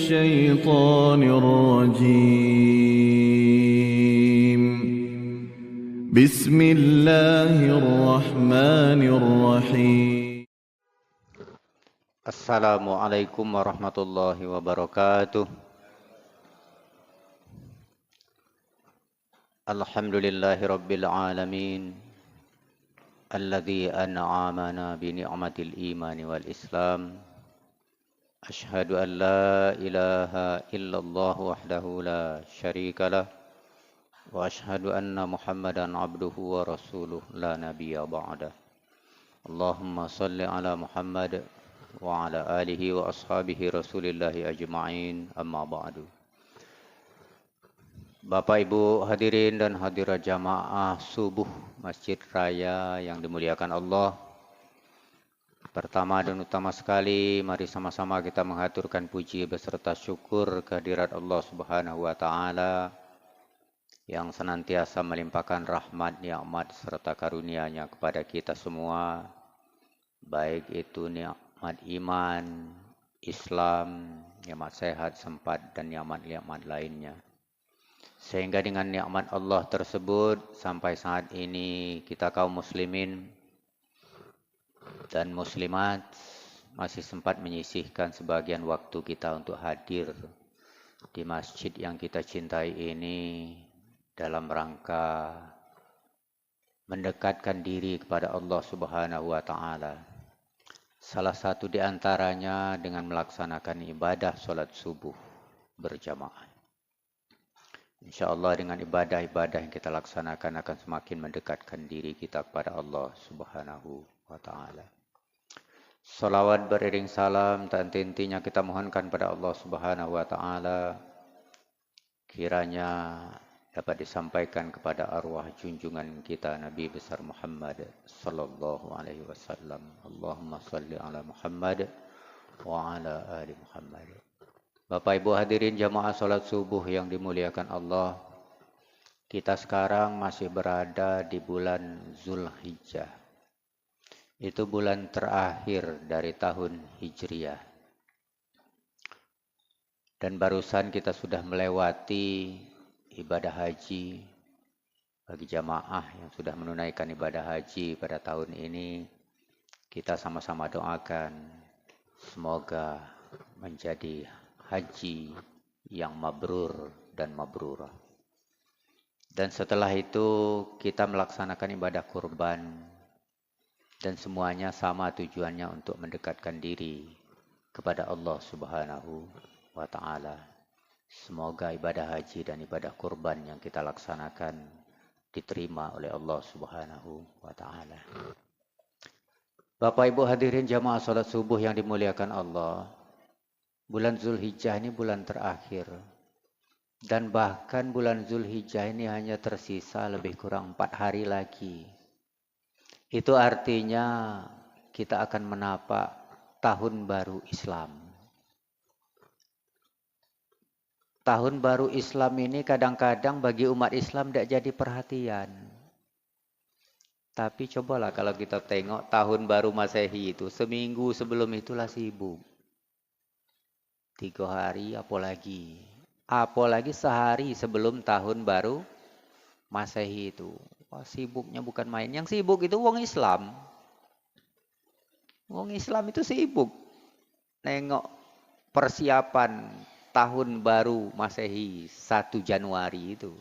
الشيطان الرجيم بسم الله الرحمن الرحيم Assalamualaikum warahmatullahi wabarakatuh. Alhamdulillahi rabbil alamin alladzi an'amana bi ni'matil imani wal islam. Ashhadu an la ilaha illallah wahdahu la syarika lah wa ashhadu anna Muhammadan abduhu wa rasuluh la nabiyya ba'dah. Allahumma salli ala Muhammad wa ala alihi wa ashabihi rasulillahi ajma'in, amma ba'du. Bapak Ibu hadirin dan hadirat jamaah subuh Masjid Raya yang dimuliakan Allah. Pertama dan utama sekali, mari sama-sama kita mengaturkan puji beserta syukur kehadirat Allah Subhanahu wa taala yang senantiasa melimpahkan rahmat, nikmat serta karunia-Nya kepada kita semua, baik itu nikmat iman, Islam, nikmat sehat, sempat dan nikmat-nikmat lainnya. Sehingga dengan nikmat Allah tersebut sampai saat ini kita kaum muslimin dan muslimat masih sempat menyisihkan sebagian waktu kita untuk hadir di masjid yang kita cintai ini dalam rangka mendekatkan diri kepada Allah Subhanahu wa taala. Salah satu di antaranya dengan melaksanakan ibadah salat subuh berjamaah. InsyaAllah dengan ibadah-ibadah yang kita laksanakan akan semakin mendekatkan diri kita kepada Allah Subhanahu wa ta'ala. Salawat beriring salam tak henti-hentinya kita mohonkan pada Allah Subhanahu wa ta'ala, kiranya dapat disampaikan kepada arwah junjungan kita Nabi besar Muhammad sallallahu alaihi wasallam. Allahumma salli ala Muhammad wa ala ali Muhammad. Bapak Ibu hadirin jamaah salat subuh yang dimuliakan Allah, kita sekarang masih berada di bulan Zulhijjah. Itu bulan terakhir dari tahun Hijriah. Dan barusan kita sudah melewati ibadah haji. Bagi jamaah yang sudah menunaikan ibadah haji pada tahun ini, kita sama-sama doakan semoga menjadi haji yang mabrur dan mabrurah. Dan setelah itu kita melaksanakan ibadah kurban dan semuanya sama tujuannya untuk mendekatkan diri kepada Allah Subhanahu wa taala. Semoga ibadah haji dan ibadah kurban yang kita laksanakan diterima oleh Allah Subhanahu wa taala. Bapak Ibu hadirin jamaah salat subuh yang dimuliakan Allah, bulan Zulhijjah ini bulan terakhir. Dan bahkan bulan Zulhijjah ini hanya tersisa lebih kurang 4 hari lagi. Itu artinya kita akan menapak tahun baru Islam. Tahun baru Islam ini kadang-kadang bagi umat Islam tidak jadi perhatian. Tapi cobalah kalau kita tengok tahun baru Masehi itu, seminggu sebelum itulah sibuk. 3 hari apalagi sehari sebelum tahun baru Masehi itu. Wah, sibuknya bukan main. Yang sibuk itu wong Islam. Wong Islam itu sibuk nengok persiapan tahun baru Masehi 1 Januari itu.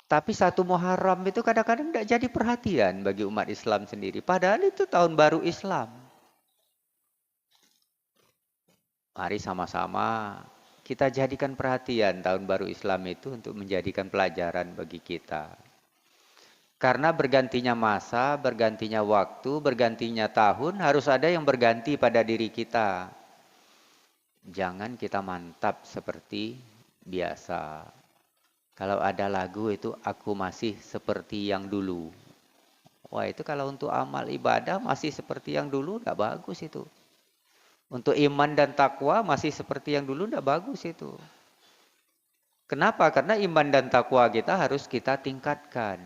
Tapi 1 Muharram itu kadang-kadang tidak jadi perhatian bagi umat Islam sendiri. Padahal itu tahun baru Islam. Mari sama-sama kita jadikan perhatian tahun baru Islam itu untuk menjadikan pelajaran bagi kita. Karena bergantinya masa, bergantinya waktu, bergantinya tahun, harus ada yang berganti pada diri kita. Jangan kita mantap seperti biasa. Kalau ada lagu itu, aku masih seperti yang dulu. Wah, itu kalau untuk amal ibadah masih seperti yang dulu, tidak bagus itu. Untuk iman dan takwa masih seperti yang dulu, tidak bagus itu. Kenapa? Karena iman dan takwa kita harus kita tingkatkan.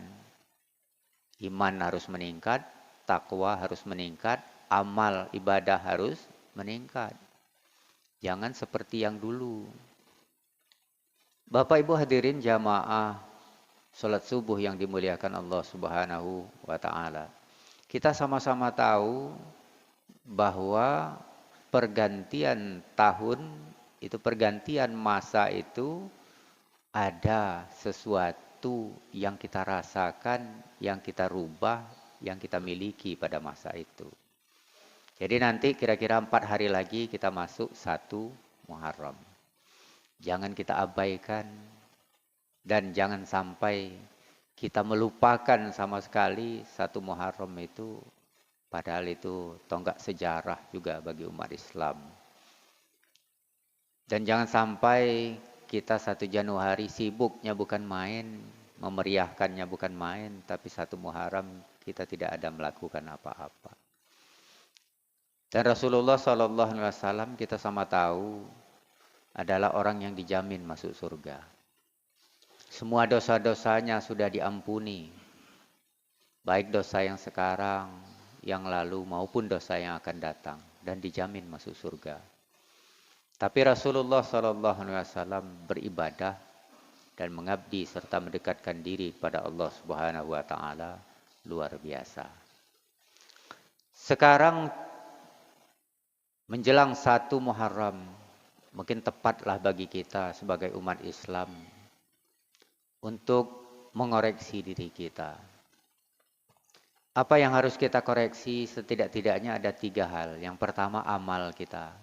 Iman harus meningkat, takwa harus meningkat, amal ibadah harus meningkat. Jangan seperti yang dulu. Bapak Ibu hadirin jamaah salat subuh yang dimuliakan Allah Subhanahu wa taala. Kita sama-sama tahu bahwa pergantian tahun itu, pergantian masa itu ada sesuatu yang kita rasakan, yang kita rubah, yang kita miliki pada masa itu. Jadi nanti kira-kira 4 hari lagi kita masuk 1 Muharram. Jangan kita abaikan dan jangan sampai kita melupakan sama sekali 1 Muharram itu, padahal itu tonggak sejarah juga bagi umat Islam. Dan jangan sampai kita 1 Januari sibuknya bukan main, memeriahkannya bukan main, tapi 1 Muharram kita tidak ada melakukan apa-apa. Dan Rasulullah SAW kita sama tahu adalah orang yang dijamin masuk surga. Semua dosa-dosanya sudah diampuni. Baik dosa yang sekarang, yang lalu maupun dosa yang akan datang. Dan dijamin masuk surga. Tapi Rasulullah SAW beribadah dan mengabdi serta mendekatkan diri kepada Allah Subhanahu wa taala luar biasa. Sekarang menjelang 1 Muharram, mungkin tepatlah bagi kita sebagai umat Islam untuk mengoreksi diri kita. Apa yang harus kita koreksi? Setidak-tidaknya ada 3 hal. Yang pertama, amal kita.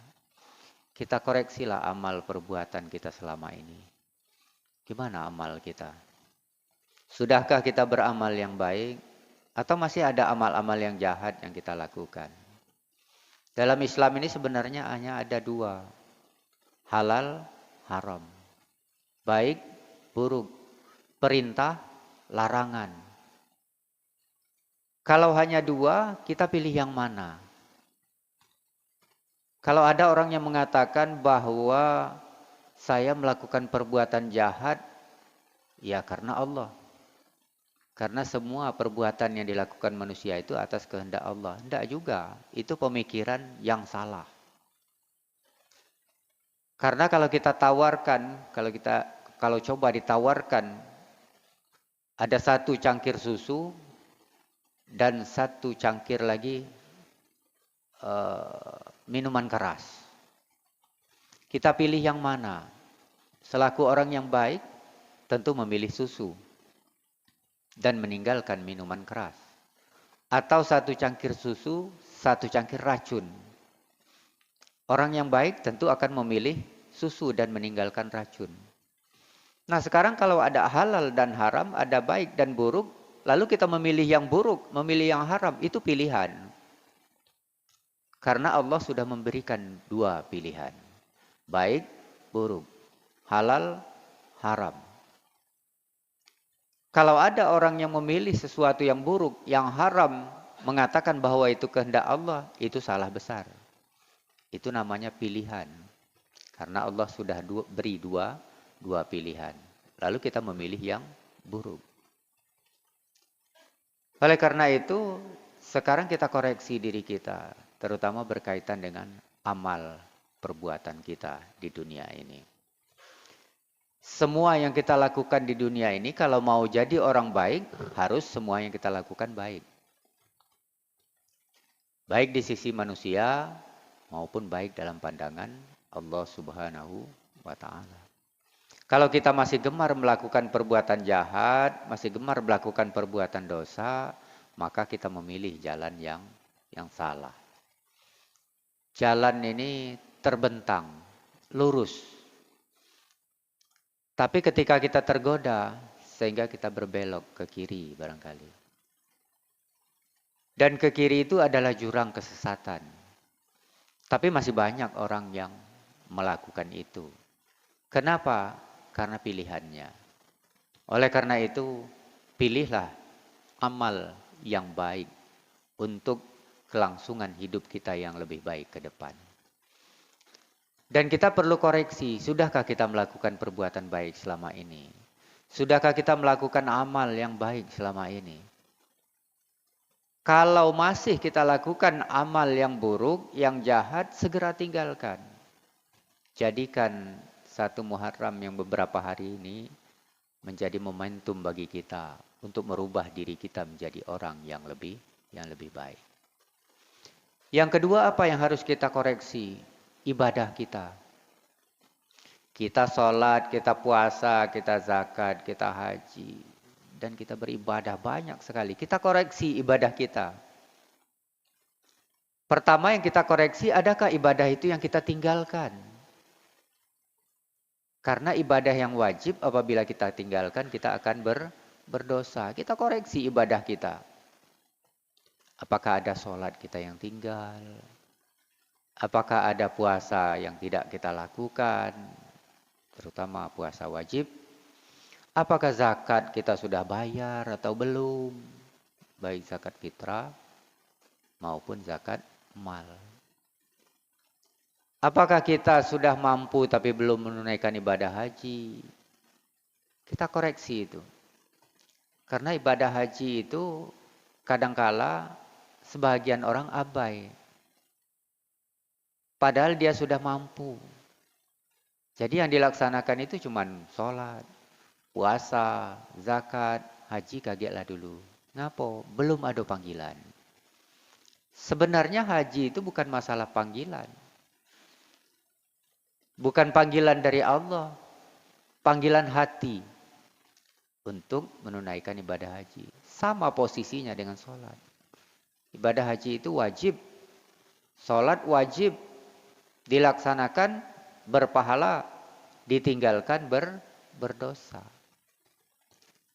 Kita koreksilah amal perbuatan kita selama ini. Gimana amal kita? Sudahkah kita beramal yang baik? Atau masih ada amal-amal yang jahat yang kita lakukan? Dalam Islam ini sebenarnya hanya ada 2. Halal, haram. Baik, buruk. Perintah, larangan. Kalau hanya 2, kita pilih yang mana? Kalau ada orang yang mengatakan bahwa saya melakukan perbuatan jahat, ya karena Allah. Karena semua perbuatan yang dilakukan manusia itu atas kehendak Allah. Tidak juga, itu pemikiran yang salah. Karena kalau kita tawarkan, kalau coba ditawarkan, ada 1 cangkir susu dan 1 cangkir lagi minuman keras. Kita pilih yang mana? Selaku orang yang baik, tentu memilih susu dan meninggalkan minuman keras. Atau 1 cangkir susu, 1 cangkir racun. Orang yang baik tentu akan memilih susu dan meninggalkan racun. Nah sekarang kalau ada halal dan haram, ada baik dan buruk, lalu kita memilih yang buruk, memilih yang haram, itu pilihan. Karena Allah sudah memberikan 2 pilihan. Baik, buruk. Halal, haram. Kalau ada orang yang memilih sesuatu yang buruk, yang haram, mengatakan bahwa itu kehendak Allah, itu salah besar. Itu namanya pilihan. Karena Allah sudah beri dua pilihan. Lalu kita memilih yang buruk. Oleh karena itu, sekarang kita koreksi diri kita. Terutama berkaitan dengan amal perbuatan kita di dunia ini. Semua yang kita lakukan di dunia ini, kalau mau jadi orang baik, harus semua yang kita lakukan baik. Baik di sisi manusia, maupun baik dalam pandangan Allah Subhanahu wa ta'ala. Kalau kita masih gemar melakukan perbuatan jahat, masih gemar melakukan perbuatan dosa, maka kita memilih jalan yang salah. Jalan ini terbentang, lurus. Tapi ketika kita tergoda, sehingga kita berbelok ke kiri barangkali. Dan ke kiri itu adalah jurang kesesatan. Tapi masih banyak orang yang melakukan itu. Kenapa? Karena pilihannya. Oleh karena itu, pilihlah amal yang baik untuk kelangsungan hidup kita yang lebih baik ke depan. Dan kita perlu koreksi, sudahkah kita melakukan perbuatan baik selama ini? Sudahkah kita melakukan amal yang baik selama ini? Kalau masih kita lakukan amal yang buruk, yang jahat, segera tinggalkan. Jadikan satu Muharram yang beberapa hari ini menjadi momentum bagi kita untuk merubah diri kita menjadi orang yang lebih baik. Yang kedua, apa yang harus kita koreksi? Ibadah kita. Kita sholat, kita puasa, kita zakat, kita haji. Dan kita beribadah banyak sekali. Kita koreksi ibadah kita. Pertama yang kita koreksi, adakah ibadah itu yang kita tinggalkan? Karena ibadah yang wajib apabila kita tinggalkan, kita akan berdosa. Kita koreksi ibadah kita. Apakah ada sholat kita yang tinggal? Apakah ada puasa yang tidak kita lakukan? Terutama puasa wajib. Apakah zakat kita sudah bayar atau belum? Baik zakat fitrah maupun zakat mal. Apakah kita sudah mampu tapi belum menunaikan ibadah haji? Kita koreksi itu. Karena ibadah haji itu kadangkala sebagian orang abai. Padahal dia sudah mampu. Jadi yang dilaksanakan itu cuma sholat, puasa, zakat, haji kagetlah dulu. Ngapo? Belum ada panggilan. Sebenarnya haji itu bukan masalah panggilan. Bukan panggilan dari Allah. Panggilan hati untuk menunaikan ibadah haji. Sama posisinya dengan sholat. Ibadah haji itu wajib. Sholat wajib dilaksanakan berpahala, ditinggalkan berdosa.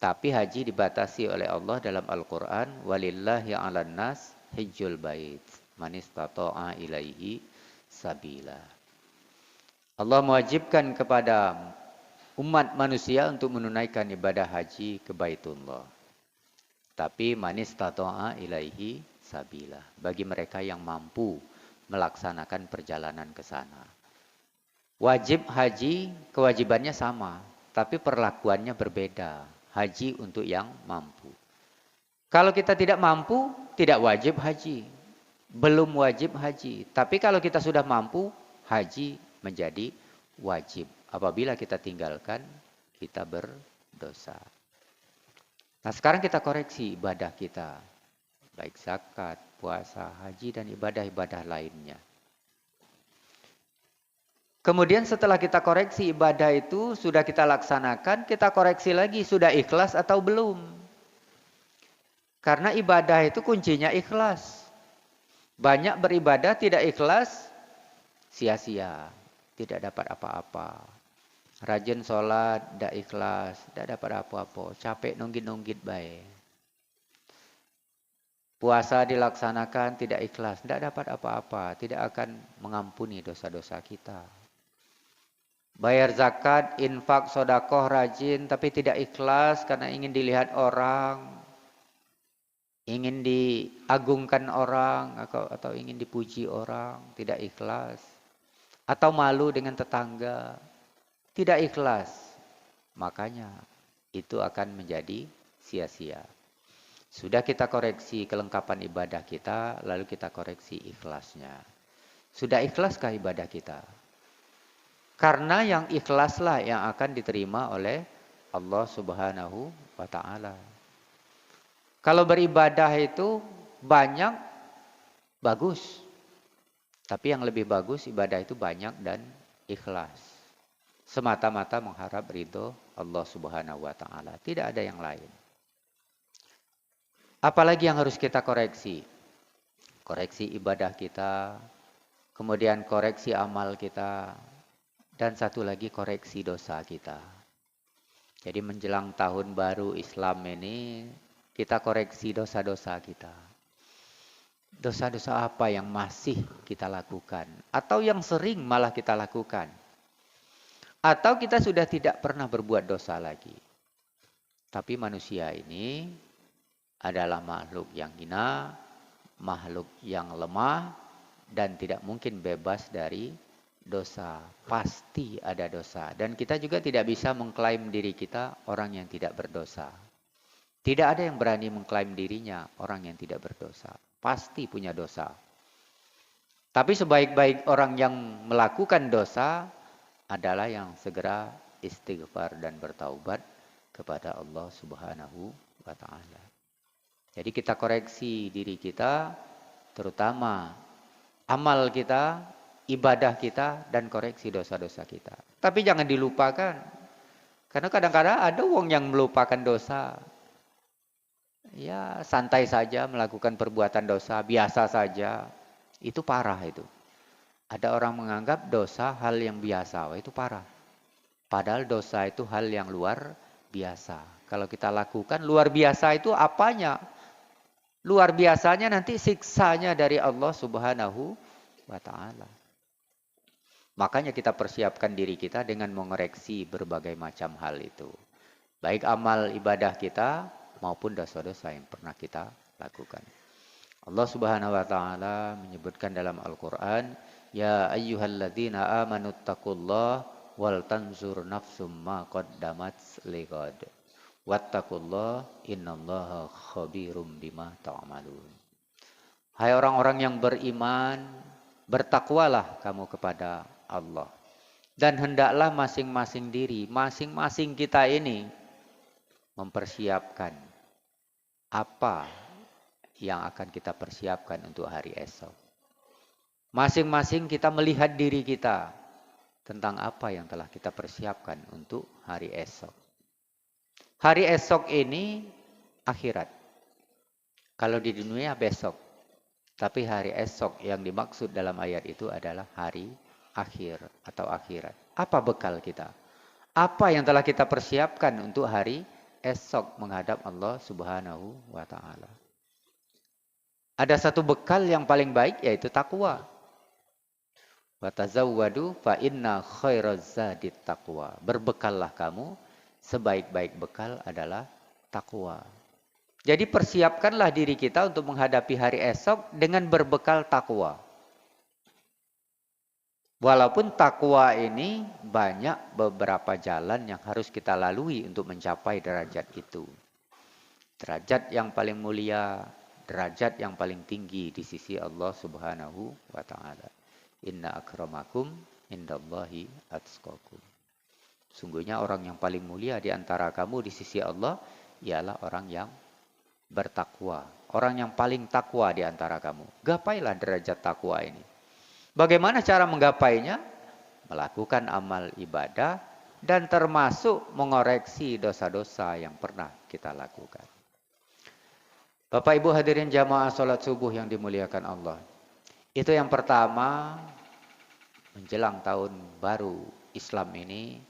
Tapi haji dibatasi oleh Allah dalam Al-Quran. Walillahi 'alan nas hijjul bait man istata'a ilaihi sabila. Allah mewajibkan kepada umat manusia untuk menunaikan ibadah haji ke Baitullah. Tapi man istata'a ilaihi sabila. Bagi mereka yang mampu melaksanakan perjalanan ke sana. Wajib haji, kewajibannya sama, tapi perlakuannya berbeda. Haji untuk yang mampu. Kalau kita tidak mampu, tidak wajib haji. Belum wajib haji. Tapi kalau kita sudah mampu, haji menjadi wajib. Apabila kita tinggalkan, kita berdosa. Nah, sekarang kita koreksi ibadah kita. Baik zakat, puasa, haji, dan ibadah-ibadah lainnya. Kemudian setelah kita koreksi ibadah itu, sudah kita laksanakan, kita koreksi lagi, sudah ikhlas atau belum. Karena ibadah itu kuncinya ikhlas. Banyak beribadah tidak ikhlas, sia-sia, tidak dapat apa-apa. Rajin sholat, tidak ikhlas, tidak dapat apa-apa. Capek nunggit-nunggit baik. Puasa dilaksanakan tidak ikhlas, tidak dapat apa-apa. Tidak akan mengampuni dosa-dosa kita. Bayar zakat, infak, sodakoh, rajin, tapi tidak ikhlas karena ingin dilihat orang, ingin diagungkan orang, atau ingin dipuji orang, tidak ikhlas. Atau malu dengan tetangga, tidak ikhlas. Makanya itu akan menjadi sia-sia. Sudah kita koreksi kelengkapan ibadah kita, lalu kita koreksi ikhlasnya. Sudah ikhlaskah ibadah kita? Karena yang ikhlaslah yang akan diterima oleh Allah Subhanahu wa ta'ala. Kalau beribadah itu banyak, bagus. Tapi yang lebih bagus ibadah itu banyak dan ikhlas. Semata-mata mengharap ridho Allah Subhanahu wa ta'ala. Tidak ada yang lain. Apalagi yang harus kita koreksi? Koreksi ibadah kita, kemudian koreksi amal kita, dan satu lagi koreksi dosa kita. Jadi menjelang tahun baru Islam ini, kita koreksi dosa-dosa kita. Dosa-dosa apa yang masih kita lakukan? Atau yang sering malah kita lakukan? Atau kita sudah tidak pernah berbuat dosa lagi? Tapi manusia ini adalah makhluk yang hina, makhluk yang lemah, dan tidak mungkin bebas dari dosa. Pasti ada dosa. Dan kita juga tidak bisa mengklaim diri kita orang yang tidak berdosa. Tidak ada yang berani mengklaim dirinya orang yang tidak berdosa. Pasti punya dosa. Tapi sebaik-baik orang yang melakukan dosa adalah yang segera istighfar dan bertaubat kepada Allah Subhanahu wa taala. Jadi kita koreksi diri kita, terutama amal kita, ibadah kita, dan koreksi dosa-dosa kita. Tapi jangan dilupakan. Karena kadang-kadang ada orang yang melupakan dosa. Ya, santai saja melakukan perbuatan dosa, biasa saja. Itu parah itu. Ada orang menganggap dosa hal yang biasa, wah itu parah. Padahal dosa itu hal yang luar biasa. Kalau kita lakukan luar biasa itu apanya? Luar biasanya nanti siksanya dari Allah Subhanahu wa taala. Makanya kita persiapkan diri kita dengan mengoreksi berbagai macam hal itu. Baik amal ibadah kita maupun dosa-dosa yang pernah kita lakukan. Allah Subhanahu wa taala menyebutkan dalam Al-Qur'an, "Ya ayyuhalladzina amanu taqullaha wal tanzur nafsum ma qaddamat lighad. Wattaqullaha innallaha khabirum bima ta'malun." Hai orang-orang yang beriman, bertakwalah kamu kepada Allah. Dan hendaklah masing-masing diri, masing-masing kita ini mempersiapkan apa yang akan kita persiapkan untuk hari esok. Masing-masing kita melihat diri kita tentang apa yang telah kita persiapkan untuk hari esok. Hari esok ini akhirat. Kalau di dunia besok. Tapi hari esok yang dimaksud dalam ayat itu adalah hari akhir atau akhirat. Apa bekal kita? Apa yang telah kita persiapkan untuk hari esok menghadap Allah Subhanahu wa taala? Ada satu bekal yang paling baik yaitu takwa. Wa tazawwadu fa inna khairaz zadit taqwa. Berbekallah kamu, sebaik-baik bekal adalah takwa. Jadi persiapkanlah diri kita untuk menghadapi hari esok dengan berbekal takwa. Walaupun takwa ini banyak beberapa jalan yang harus kita lalui untuk mencapai derajat itu. Derajat yang paling mulia, derajat yang paling tinggi di sisi Allah Subhanahu wa taala. Inna akramakum indallahi atqakum. Sungguhnya orang yang paling mulia di antara kamu di sisi Allah ialah orang yang bertakwa. Orang yang paling takwa di antara kamu. Gapailah derajat takwa ini. Bagaimana cara menggapainya? Melakukan amal ibadah dan termasuk mengoreksi dosa-dosa yang pernah kita lakukan. Bapak Ibu hadirin jamaah salat subuh yang dimuliakan Allah. Itu yang pertama, menjelang tahun baru Islam ini,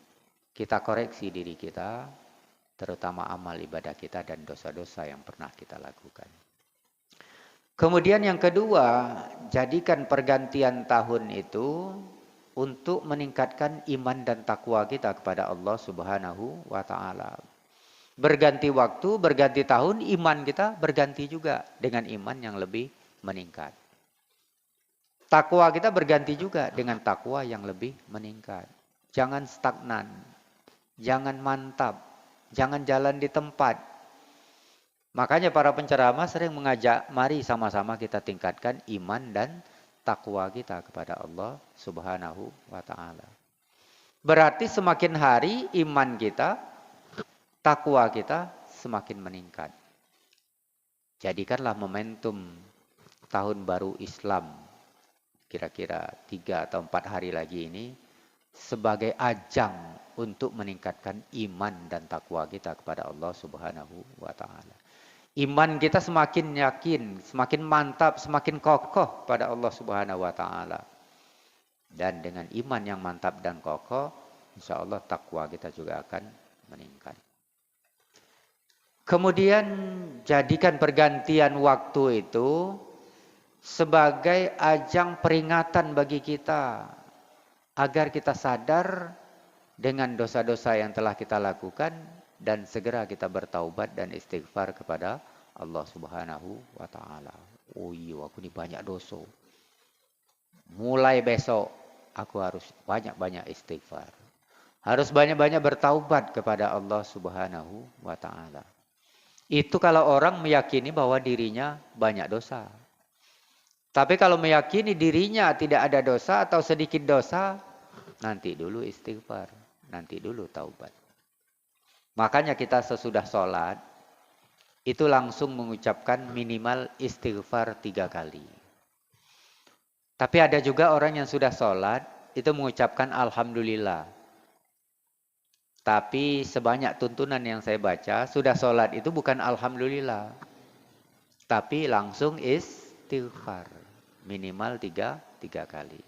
kita koreksi diri kita, terutama amal ibadah kita dan dosa-dosa yang pernah kita lakukan. Kemudian yang kedua, jadikan pergantian tahun itu untuk meningkatkan iman dan takwa kita kepada Allah Subhanahu wa taala. Berganti waktu, berganti tahun, iman kita berganti juga dengan iman yang lebih meningkat. Takwa kita berganti juga dengan takwa yang lebih meningkat. Jangan stagnan, jangan mantap, jangan jalan di tempat. Makanya para penceramah sering mengajak, mari sama-sama kita tingkatkan iman dan takwa kita kepada Allah Subhanahu wa taala. Berarti semakin hari iman kita, takwa kita semakin meningkat. Jadikanlah momentum tahun baru Islam, kira-kira 3 atau 4 hari lagi ini, sebagai ajang untuk meningkatkan iman dan takwa kita kepada Allah Subhanahu wa taala. Iman kita semakin yakin, semakin mantap, semakin kokoh pada Allah Subhanahu wa taala. Dan dengan iman yang mantap dan kokoh, insya Allah takwa kita juga akan meningkat. Kemudian jadikan pergantian waktu itu sebagai ajang peringatan bagi kita, agar kita sadar dengan dosa-dosa yang telah kita lakukan dan segera kita bertaubat dan istighfar kepada Allah Subhanahu wa taala. Oh iya, aku ini banyak dosa. Mulai besok aku harus banyak-banyak istighfar. Harus banyak-banyak bertaubat kepada Allah Subhanahu wa taala. Itu kalau orang meyakini bahwa dirinya banyak dosa. Tapi kalau meyakini dirinya tidak ada dosa atau sedikit dosa, nanti dulu istighfar, nanti dulu taubat. Makanya kita sesudah sholat, itu langsung mengucapkan minimal istighfar 3 kali. Tapi ada juga orang yang sudah sholat, itu mengucapkan alhamdulillah. Tapi sebanyak tuntunan yang saya baca, sudah sholat itu bukan alhamdulillah. Tapi langsung istighfar. Minimal 3 kali.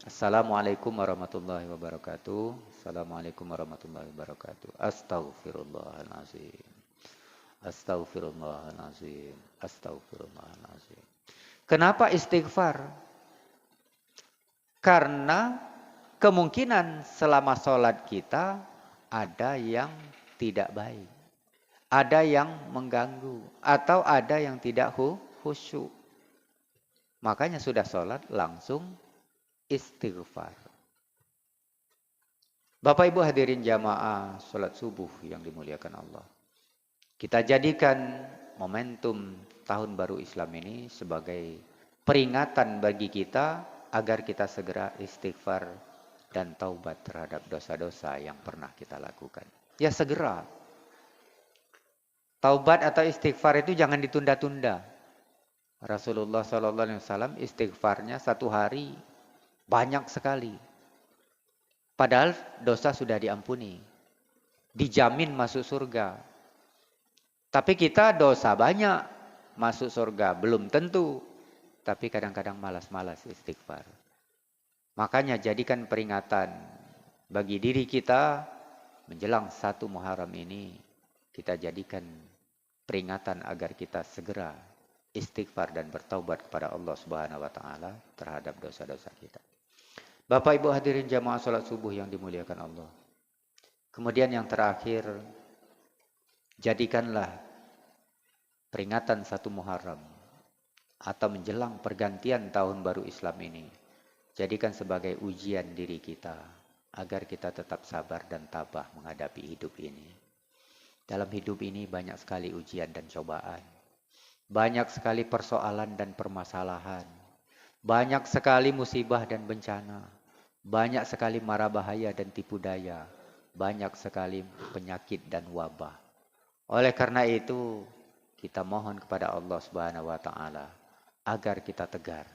Assalamualaikum warahmatullahi wabarakatuh. Assalamualaikum warahmatullahi wabarakatuh. Astaghfirullahaladzim. Astaghfirullahaladzim. Astaghfirullahaladzim. Kenapa istighfar? Karena kemungkinan selama sholat kita ada yang tidak baik. Ada yang mengganggu. Atau ada yang tidak khusyuk. Makanya sudah sholat langsung istighfar. Bapak Ibu hadirin jamaah sholat subuh yang dimuliakan Allah. Kita jadikan momentum tahun baru Islam ini sebagai peringatan bagi kita agar kita segera istighfar dan taubat terhadap dosa-dosa yang pernah kita lakukan. Ya segera. Taubat atau istighfar itu jangan ditunda-tunda. Rasulullah SAW istighfarnya 1 hari banyak sekali. Padahal dosa sudah diampuni. Dijamin masuk surga. Tapi kita dosa banyak masuk surga. Belum tentu. Tapi kadang-kadang malas-malas istighfar. Makanya jadikan peringatan bagi diri kita menjelang 1 Muharram ini. Kita jadikan peringatan agar kita segera istighfar dan bertaubat kepada Allah Subhanahu wa taala terhadap dosa-dosa kita. Bapak Ibu hadirin jamaah salat subuh yang dimuliakan Allah. Kemudian yang terakhir, jadikanlah peringatan 1 Muharram atau menjelang pergantian tahun baru Islam ini, jadikan sebagai ujian diri kita agar kita tetap sabar dan tabah menghadapi hidup ini. Dalam hidup ini banyak sekali ujian dan cobaan. Banyak sekali persoalan dan permasalahan. Banyak sekali musibah dan bencana. Banyak sekali mara bahaya dan tipu daya. Banyak sekali penyakit dan wabah. Oleh karena itu, kita mohon kepada Allah Subhanahu wa taala agar kita tegar.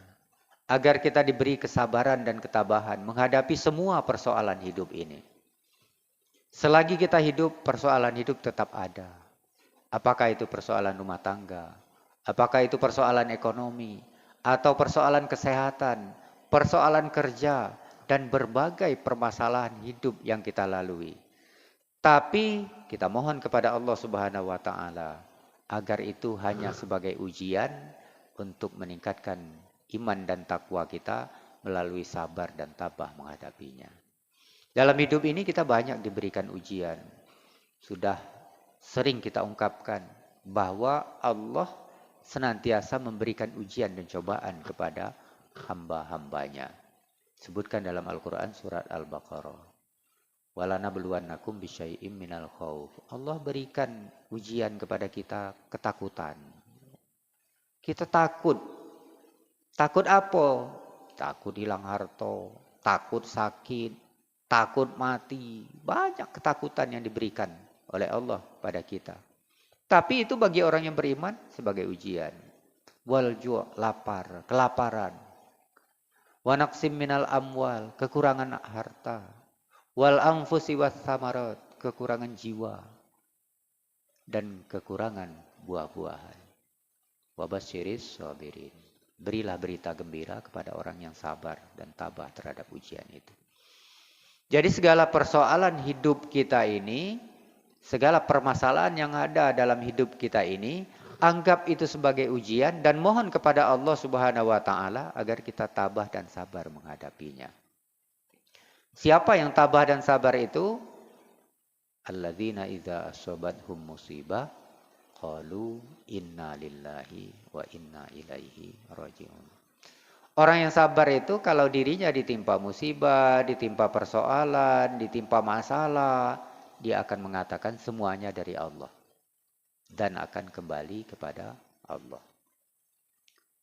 Agar kita diberi kesabaran dan ketabahan menghadapi semua persoalan hidup ini. Selagi kita hidup, persoalan hidup tetap ada. Apakah itu persoalan rumah tangga? Apakah itu persoalan ekonomi? Atau persoalan kesehatan? Persoalan kerja? Dan berbagai permasalahan hidup yang kita lalui. Tapi kita mohon kepada Allah Subhanahu wa taala agar itu hanya sebagai ujian untuk meningkatkan iman dan takwa kita melalui sabar dan tabah menghadapinya. Dalam hidup ini kita banyak diberikan ujian. Sudah sering kita ungkapkan bahwa Allah senantiasa memberikan ujian dan cobaan kepada hamba-hambanya. Sebutkan dalam Al-Quran surat Al-Baqarah. Walanabluwannakum bisyai'im minal khauf. Allah berikan ujian kepada kita ketakutan. Kita takut. Takut apa? Takut hilang harta, takut sakit, takut mati. Banyak ketakutan yang diberikan oleh Allah pada kita. Tapi itu bagi orang yang beriman sebagai ujian. Wal ju' lapar, kelaparan. Wa naqsim minal amwal, kekurangan harta. Wal anfusi was samarat, kekurangan jiwa. Dan kekurangan buah-buahan. Wa basyiris sabirin. Berilah berita gembira kepada orang yang sabar dan tabah terhadap ujian itu. Jadi segala persoalan hidup kita ini, segala permasalahan yang ada dalam hidup kita ini, anggap itu sebagai ujian dan mohon kepada Allah Subhanahu wa taala agar kita tabah dan sabar menghadapinya. Siapa yang tabah dan sabar itu? Alladzina idza asabathum musibah qalu inna lillahi wa inna ilaihi raji'un. Orang yang sabar itu kalau dirinya ditimpa musibah, ditimpa persoalan, ditimpa masalah, dia akan mengatakan semuanya dari Allah. dan akan kembali kepada Allah.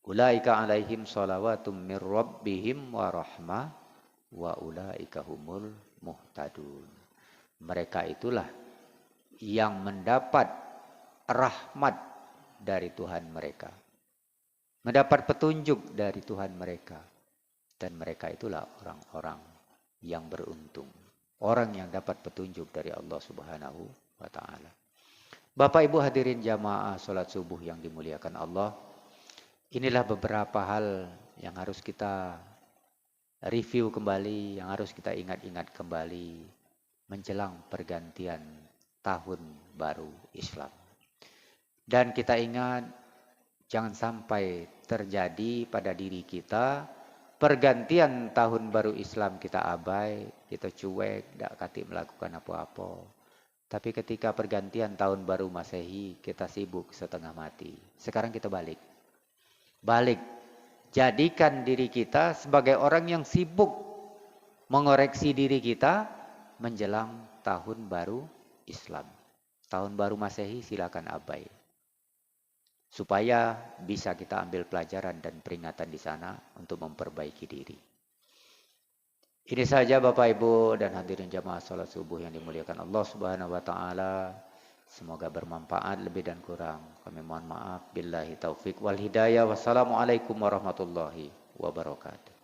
Ulaika alaihim salawatum mir rabbihim wa rahmah wa ulaika humul muhtadun. Mereka itulah yang mendapat rahmat dari Tuhan mereka, mendapat petunjuk dari Tuhan mereka, dan mereka itulah orang-orang yang beruntung, orang yang dapat petunjuk dari Allah Subhanahu wa taala. Bapak Ibu hadirin jamaah salat subuh yang dimuliakan Allah, inilah beberapa hal yang harus kita review kembali, yang harus kita ingat-ingat kembali menjelang pergantian tahun baru Islam. Dan kita ingat, jangan sampai terjadi pada diri kita pergantian tahun baru Islam kita abai, kita cuek, tidak kati melakukan apa-apa. Tapi ketika pergantian tahun baru Masehi, kita sibuk setengah mati. Sekarang kita balik. Jadikan diri kita sebagai orang yang sibuk mengoreksi diri kita menjelang tahun baru Islam. Tahun baru Masehi silakan abai. Supaya bisa kita ambil pelajaran dan peringatan di sana untuk memperbaiki diri. Ini saja Bapak Ibu dan hadirin jamaah salat subuh yang dimuliakan Allah Subhanahu wa taala. Semoga bermanfaat, lebih dan kurang kami mohon maaf. Billahi taufik wal hidayah. Wassalamualaikum warahmatullahi wabarakatuh.